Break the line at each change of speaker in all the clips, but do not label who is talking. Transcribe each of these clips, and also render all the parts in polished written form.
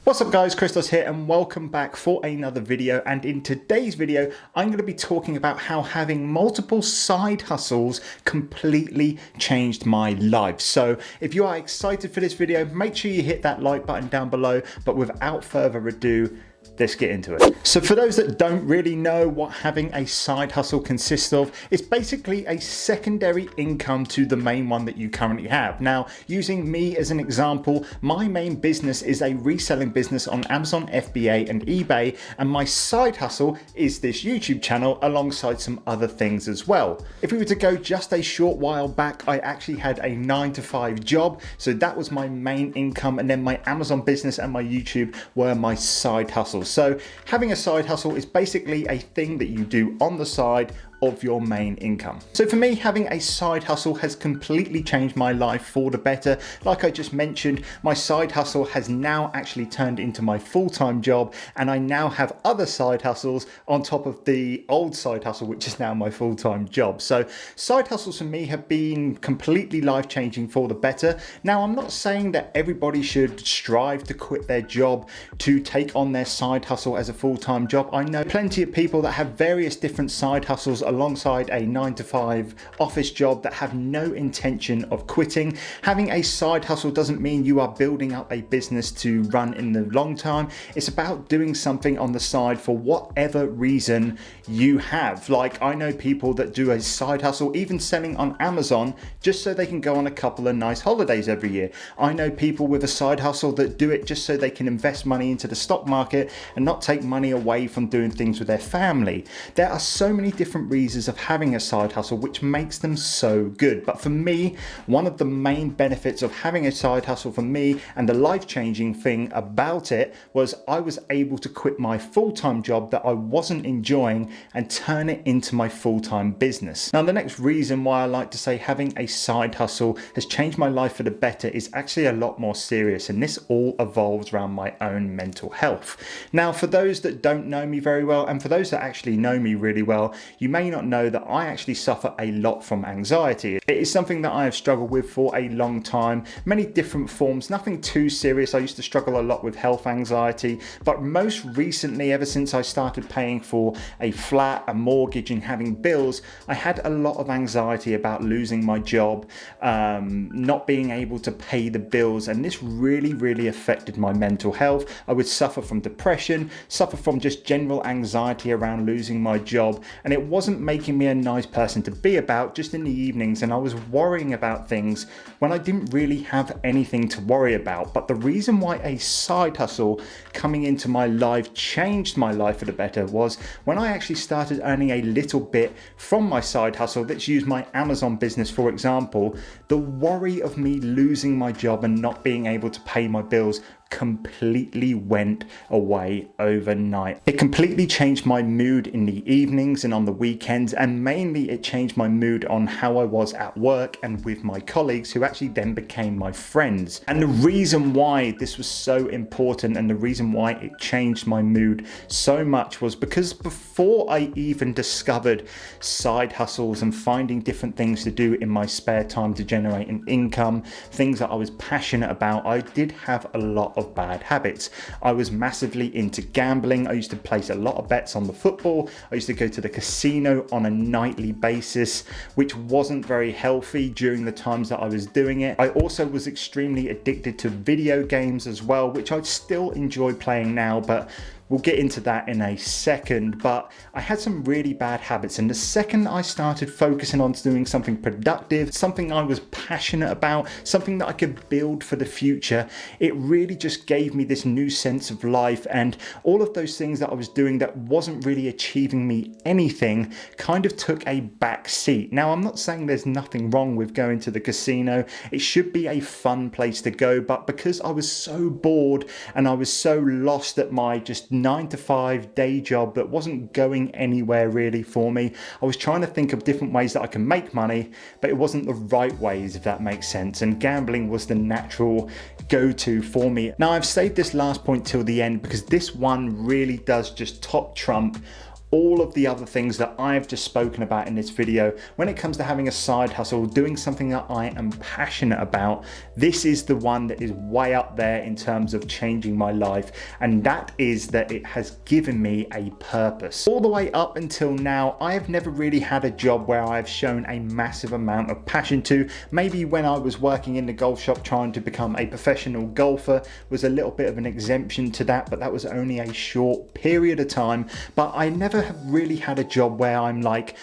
What's up guys, Christos here and welcome back for another video. And in today's video, I'm going to be talking about how having multiple side hustles completely changed my life. So if you are excited for this video, make sure you hit that like button down below. But without further ado, let's get into it. So for those that don't really know what having a side hustle consists of, it's basically a secondary income to the main one that you currently have. Now, using me as an example, my main business is a reselling business on Amazon FBA and eBay, and my side hustle is this YouTube channel alongside some other things as well. If we were to go just a short while back, I actually had a 9-to-5 job, so that was my main income, and then my Amazon business and my YouTube were my side hustles. So having a side hustle is basically a thing that you do on the side of your main income. So for me, having a side hustle has completely changed my life for the better. Like I just mentioned, my side hustle has now actually turned into my full-time job, and I now have other side hustles on top of the old side hustle, which is now my full-time job. So side hustles for me have been completely life-changing for the better. Now, I'm not saying that everybody should strive to quit their job to take on their side hustle as a full-time job. I know plenty of people that have various different side hustles alongside a 9-to-5 office job that have no intention of quitting. Having a side hustle doesn't mean you are building up a business to run in the long term. It's about doing something on the side for whatever reason you have. Like, I know people that do a side hustle, even selling on Amazon, just so they can go on a couple of nice holidays every year. I know people with a side hustle that do it just so they can invest money into the stock market and not take money away from doing things with their family. There are so many different reasons of having a side hustle which makes them so good. But for me, one of the main benefits of having a side hustle for me, and the life-changing thing about it, was I was able to quit my full-time job that I wasn't enjoying and turn it into my full-time business. Now, the next reason why I like to say having a side hustle has changed my life for the better is actually a lot more serious, and this all evolves around my own mental health. Now, for those that don't know me very well, and for those that actually know me really well, you may not know that I actually suffer a lot from anxiety. It is something that I have struggled with for a long time, many different forms, nothing too serious. I used to struggle a lot with health anxiety, but most recently, ever since I started paying for a flat, a mortgage, and having bills, I had a lot of anxiety about losing my job, not being able to pay the bills, and this really affected my mental health. I would suffer from depression, suffer from just general anxiety around losing my job, and it wasn't making me a nice person to be about just in the evenings, and I was worrying about things when I didn't really have anything to worry about. But the reason why a side hustle coming into my life changed my life for the better was when I actually started earning a little bit from my side hustle. Let's use my Amazon business for example. The worry of me losing my job and not being able to pay my bills completely went away overnight. It completely changed my mood in the evenings and on the weekends, and mainly it changed my mood on how I was at work and with my colleagues, who actually then became my friends. And the reason why this was so important, and the reason why it changed my mood so much, was because before I even discovered side hustles and finding different things to do in my spare time to generate an income, things that I was passionate about, I did have a lot of bad habits. I was massively into gambling. I used to place a lot of bets on the football. I used to go to the casino on a nightly basis, which wasn't very healthy during the times that I was doing it. I also was extremely addicted to video games as well, which I still enjoy playing now, but we'll get into that in a second. But I had some really bad habits, and the second I started focusing on doing something productive, something I was passionate about, something that I could build for the future, it really just gave me this new sense of life. And all of those things that I was doing that wasn't really achieving me anything kind of took a back seat. Now, I'm not saying there's nothing wrong with going to the casino. It should be a fun place to go, but because I was so bored and I was so lost at my just 9-to-5 day job that wasn't going anywhere really for me, I was trying to think of different ways that I can make money, but it wasn't the right ways, if that makes sense. And gambling was the natural go-to for me. Now, I've saved this last point till the end because this one really does just top trump all of the other things that I've just spoken about in this video, when it comes to having a side hustle, doing something that I am passionate about, this is the one that is way up there in terms of changing my life, and that is that it has given me a purpose. All the way up until now, I have never really had a job where I've shown a massive amount of passion to. Maybe when I was working in the golf shop trying to become a professional golfer was a little bit of an exemption to that, but that was only a short period of time. But I never have really had a job where I'm like,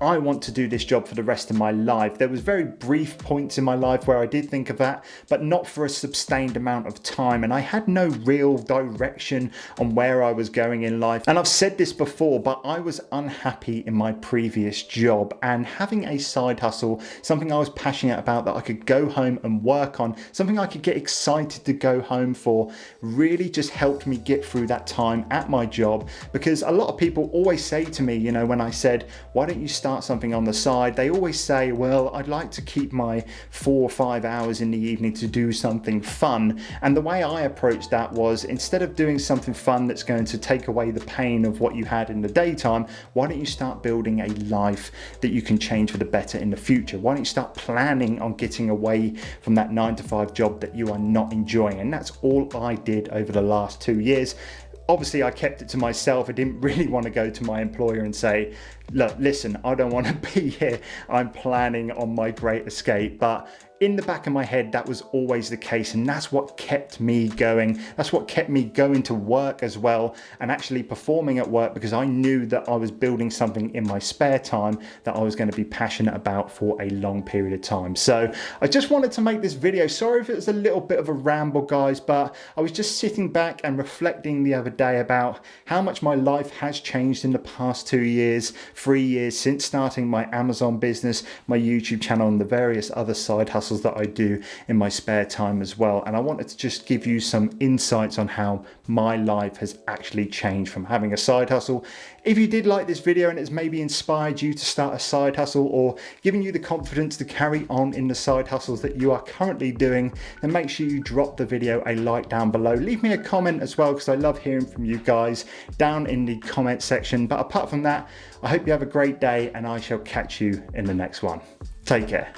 I want to do this job for the rest of my life. There was very brief points in my life where I did think of that, but not for a sustained amount of time. And I had no real direction on where I was going in life. And I've said this before, but I was unhappy in my previous job, and having a side hustle, something I was passionate about that I could go home and work on, something I could get excited to go home for, really just helped me get through that time at my job. Because a lot of people always say to me, you know, when I said, why don't you start something on the side, they always say, well, I'd like to keep my 4 or 5 hours in the evening to do something fun. And the way I approached that was, instead of doing something fun that's going to take away the pain of what you had in the daytime, why don't you start building a life that you can change for the better in the future? Why don't you start planning on getting away from that 9-to-5 job that you are not enjoying? And that's all I did over the last 2 years. Obviously, I kept it to myself. I didn't really want to go to my employer and say, look, listen, I don't want to be here. I'm planning on my great escape. But in the back of my head, that was always the case. And that's what kept me going. That's what kept me going to work as well, and actually performing at work, because I knew that I was building something in my spare time that I was going to be passionate about for a long period of time. So I just wanted to make this video. Sorry if it was a little bit of a ramble, guys, but I was just sitting back and reflecting the other day about how much my life has changed in the past 2 years, 3 years since starting my Amazon business, my YouTube channel, and the various other side hustles that I do in my spare time as well. And I wanted to just give you some insights on how my life has actually changed from having a side hustle. If you did like this video and it's maybe inspired you to start a side hustle, or giving you the confidence to carry on in the side hustles that you are currently doing, then make sure you drop the video a like down below. Leave me a comment as well, because I love hearing from you guys down in the comment section. But apart from that, I hope you have a great day, and I shall catch you in the next one. Take care.